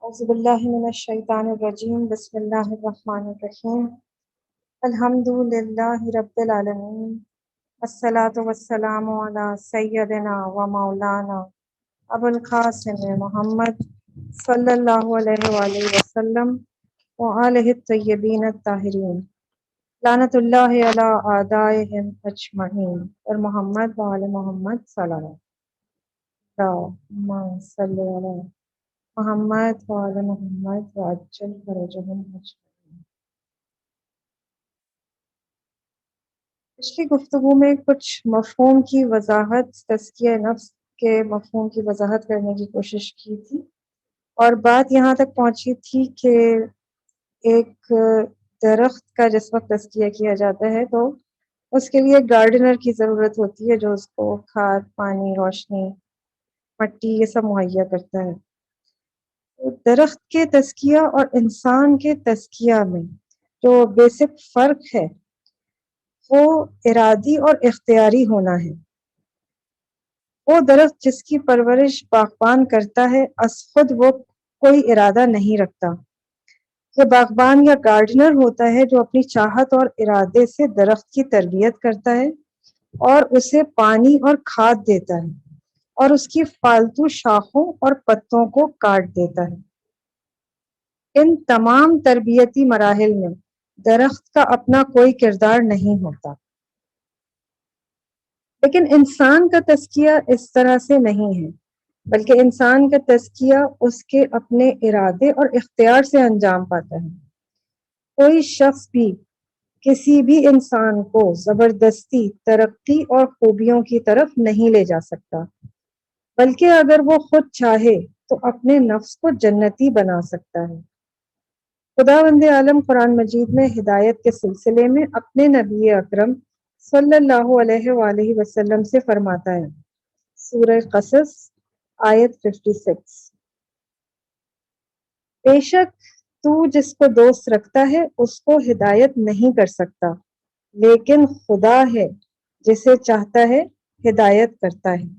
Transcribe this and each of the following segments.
اعوذ باللہ من الشیطان الرجیم بسم اللہ الرحمن الرحیم الحمد للہ رب العالمین الصلاۃ والسلام علی سیدنا و مولانا ابو القاسم محمد صلی اللہ علیہ وآلہ وسلم وآلہ الطیبین الطاہرین لعنت اللہ علی اعدائہم اجمعین اور محمد وآل محمد صلی اللہ اللہم صلی علی محمد وآل محمد وعجل فرجهم اجمعین۔ پچھلی گفتگو میں کچھ مفہوم کی وضاحت، تزکیہ نفس کے مفہوم کی وضاحت کرنے کی کوشش کی تھی، اور بات یہاں تک پہنچی تھی کہ ایک درخت کا جس وقت تزکیہ کیا جاتا ہے تو اس کے لیے گارڈنر کی ضرورت ہوتی ہے جو اس کو کھاد، پانی، روشنی، مٹی یہ سب مہیا کرتا ہے۔ درخت کے تزکیہ اور انسان کے تزکیہ میں جو بیسک فرق ہے وہ ارادی اور اختیاری ہونا ہے۔ وہ درخت جس کی پرورش باغبان کرتا ہے از خود وہ کوئی ارادہ نہیں رکھتا۔ یہ باغبان یا گارڈنر ہوتا ہے جو اپنی چاہت اور ارادے سے درخت کی تربیت کرتا ہے اور اسے پانی اور کھاد دیتا ہے اور اس کی فالتو شاخوں اور پتوں کو کاٹ دیتا ہے۔ ان تمام تربیتی مراحل میں درخت کا اپنا کوئی کردار نہیں ہوتا، لیکن انسان کا تزکیہ اس طرح سے نہیں ہے، بلکہ انسان کا تزکیہ اس کے اپنے ارادے اور اختیار سے انجام پاتا ہے۔ کوئی شخص بھی کسی بھی انسان کو زبردستی ترقی اور خوبیوں کی طرف نہیں لے جا سکتا، بلکہ اگر وہ خود چاہے تو اپنے نفس کو جنتی بنا سکتا ہے۔ خداوند عالم قرآن مجید میں ہدایت کے سلسلے میں اپنے نبی اکرم صلی اللہ علیہ وآلہ وسلم سے فرماتا ہے، سورہ قصص آیت 56، بے شک تو جس کو دوست رکھتا ہے اس کو ہدایت نہیں کر سکتا، لیکن خدا ہے جسے چاہتا ہے ہدایت کرتا ہے۔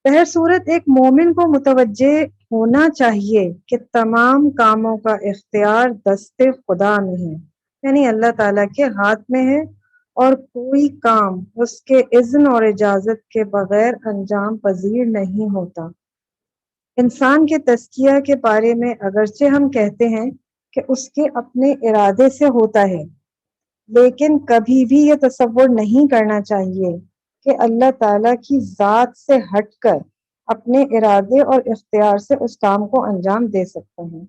بہر صورت ایک مومن کو متوجہ ہونا چاہیے کہ تمام کاموں کا اختیار دست خدا میں ہے، یعنی اللہ تعالیٰ کے ہاتھ میں ہے، اور کوئی کام اس کے اذن اور اجازت کے بغیر انجام پذیر نہیں ہوتا۔ انسان کے تزکیہ کے بارے میں اگرچہ ہم کہتے ہیں کہ اس کے اپنے ارادے سے ہوتا ہے، لیکن کبھی بھی یہ تصور نہیں کرنا چاہیے کہ اللہ تعالیٰ کی ذات سے ہٹ کر اپنے ارادے اور اختیار سے اس کام کو انجام دے سکتے ہیں۔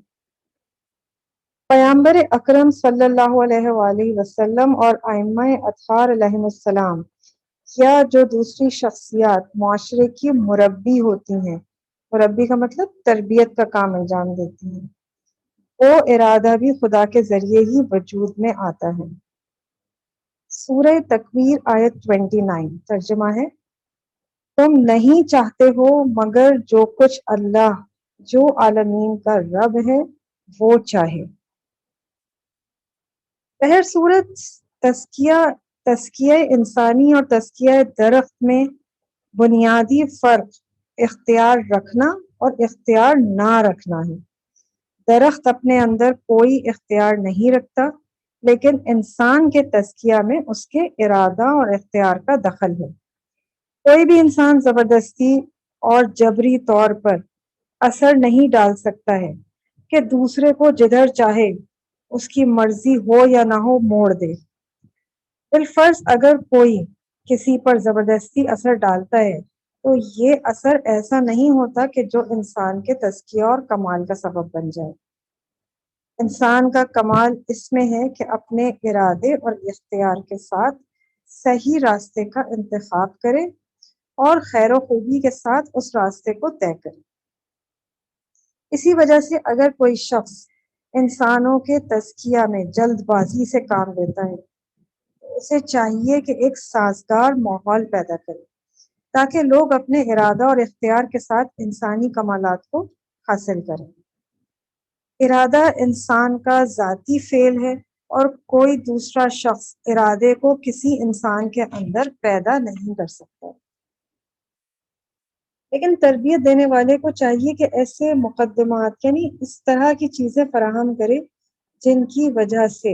پیغمبر اکرم صلی اللہ علیہ وآلہ وسلم اور ائمہ اطہار علیہم السلام یا جو دوسری شخصیات معاشرے کی مربی ہوتی ہیں، مربی کا مطلب تربیت کا کام انجام دیتی ہیں، وہ ارادہ بھی خدا کے ذریعے ہی وجود میں آتا ہے۔ سورہ تکویر آیت 29 ترجمہ ہے، تم نہیں چاہتے ہو مگر جو کچھ اللہ جو عالمین کا رب ہے وہ چاہے۔ بہر صورت تزکیہ انسانی اور تزکیہ درخت میں بنیادی فرق اختیار رکھنا اور اختیار نہ رکھنا ہے۔ درخت اپنے اندر کوئی اختیار نہیں رکھتا، لیکن انسان کے تزکیہ میں اس کے ارادہ اور اختیار کا دخل ہے۔ کوئی بھی انسان زبردستی اور جبری طور پر اثر نہیں ڈال سکتا ہے کہ دوسرے کو جدھر چاہے اس کی مرضی ہو یا نہ ہو موڑ دے۔ بالفرض اگر کوئی کسی پر زبردستی اثر ڈالتا ہے تو یہ اثر ایسا نہیں ہوتا کہ جو انسان کے تزکیہ اور کمال کا سبب بن جائے۔ انسان کا کمال اس میں ہے کہ اپنے ارادے اور اختیار کے ساتھ صحیح راستے کا انتخاب کرے اور خیر و خوبی کے ساتھ اس راستے کو طے کرے۔ اسی وجہ سے اگر کوئی شخص انسانوں کے تزکیہ میں جلد بازی سے کام لیتا ہے تو اسے چاہیے کہ ایک سازگار ماحول پیدا کرے تاکہ لوگ اپنے ارادہ اور اختیار کے ساتھ انسانی کمالات کو حاصل کریں۔ ارادہ انسان کا ذاتی فعل ہے اور کوئی دوسرا شخص ارادے کو کسی انسان کے اندر پیدا نہیں کر سکتا۔ لیکن تربیت دینے والے کو چاہیے کہ ایسے مقدمات یعنی اس طرح کی چیزیں فراہم کرے جن کی وجہ سے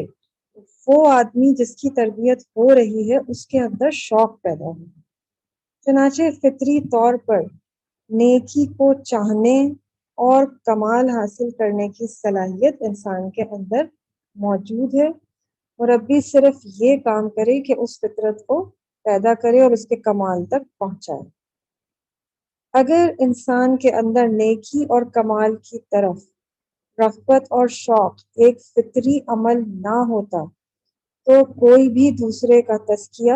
وہ آدمی جس کی تربیت ہو رہی ہے اس کے اندر شوق پیدا ہو۔ چنانچہ فطری طور پر نیکی کو چاہنے اور کمال حاصل کرنے کی صلاحیت انسان کے اندر موجود ہے۔ مربی صرف یہ کام کرے کہ اس فطرت کو پیدا کرے اور اس کے کمال تک پہنچائے۔ اگر انسان کے اندر نیکی اور کمال کی طرف رغبت اور شوق ایک فطری عمل نہ ہوتا تو کوئی بھی دوسرے کا تزکیہ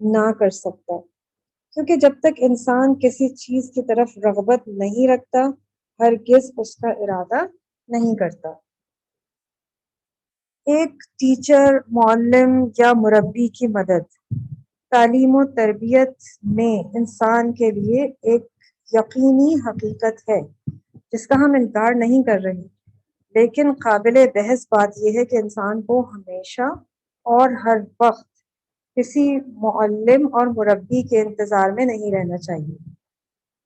نہ کر سکتا، کیونکہ جب تک انسان کسی چیز کی طرف رغبت نہیں رکھتا ہرگز اس کا ارادہ نہیں کرتا۔ ایک ٹیچر، معلم یا مربی کی مدد تعلیم و تربیت میں انسان کے لیے ایک یقینی حقیقت ہے جس کا ہم انکار نہیں کر رہے، لیکن قابل بحث بات یہ ہے کہ انسان کو ہمیشہ اور ہر وقت کسی معلم اور مربی کے انتظار میں نہیں رہنا چاہیے،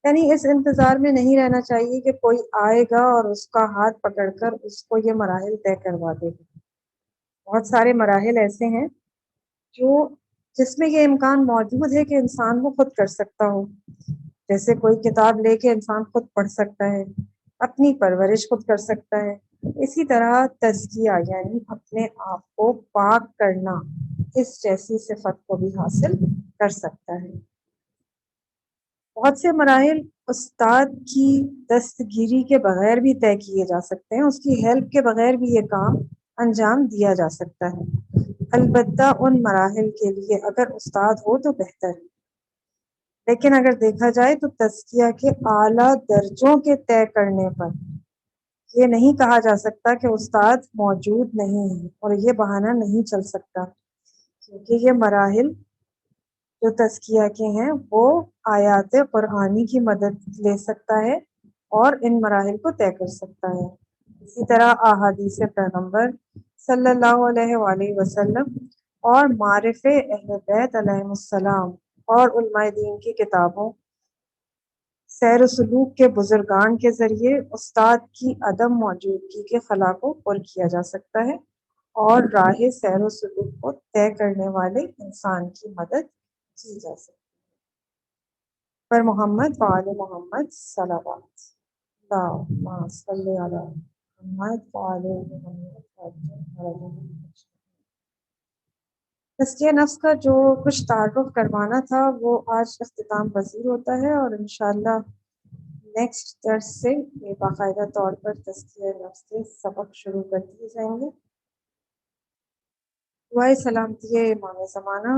یعنی اس انتظار میں نہیں رہنا چاہیے کہ کوئی آئے گا اور اس کا ہاتھ پکڑ کر اس کو یہ مراحل طے کروا دے گا۔ بہت سارے مراحل ایسے ہیں جو جس میں یہ امکان موجود ہے کہ انسان وہ خود کر سکتا ہو، جیسے کوئی کتاب لے کے انسان خود پڑھ سکتا ہے، اپنی پرورش خود کر سکتا ہے، اسی طرح تزکیہ یعنی اپنے آپ کو پاک کرنا اس جیسی صفت کو بھی حاصل کر سکتا ہے۔ بہت سے مراحل استاد کی دستگیری کے بغیر بھی طے کیے جا سکتے ہیں، اس کی ہیلپ کے بغیر بھی یہ کام انجام دیا جا سکتا ہے، البتہ ان مراحل کے لیے اگر استاد ہو تو بہتر ہے۔ لیکن اگر دیکھا جائے تو تزکیہ کے اعلیٰ درجوں کے طے کرنے پر یہ نہیں کہا جا سکتا کہ استاد موجود نہیں ہے، اور یہ بہانہ نہیں چل سکتا، کیونکہ یہ مراحل جو تزکیہ کے ہیں وہ آیات قرآنی کی مدد لے سکتا ہے اور ان مراحل کو طے کر سکتا ہے۔ اسی طرح احادیث پیغمبر صلی اللہ علیہ وآلہ وسلم اور معارف اہل بیت علیہ السلام اور علماء دین کی کتابوں، سیر و سلوک کے بزرگان کے ذریعے استاد کی عدم موجودگی کے خلا کو پر کیا جا سکتا ہے اور راہ سیر و سلوک کو طے کرنے والے انسان کی مدد کی جا سکتی ہے۔ پر محمد وآل محمد صلوات اللہم صلی علی محمد وآل محمد۔ تزکیہ نفس کا جو کچھ تعارف کروانا تھا وہ آج اختتام پذیر ہوتا ہے، اور انشاءاللہ نیکسٹ درس سے یہ باقاعدہ طور پر تزکیہ نفس کے سبق شروع کر دیے جائیں گے۔ دعائے سلامتی امام زمانہ۔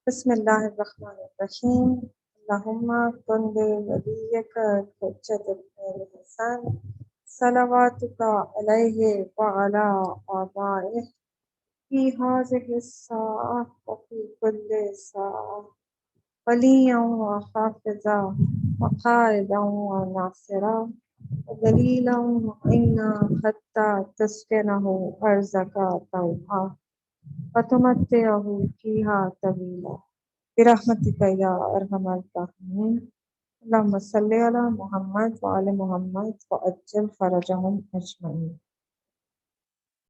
بسم اللہ الرحمن الرحیم۔ اللہم کن بولیک الحجۃ ابن الحسن صلواتک علیہ وعلی آبائہ فی ہذہ الساعۃ وفی کل ساعۃ ولیًا وحافظا وقائدا وناصرا ودلیلا معینا حتی تسکنہ ارضک طوعا وتمتعہ فیہا طویلا برحمتک یا ارحم الراحمین۔ اللہم صلی علی محمد وآل محمد وعجل فرجہم اجمعین۔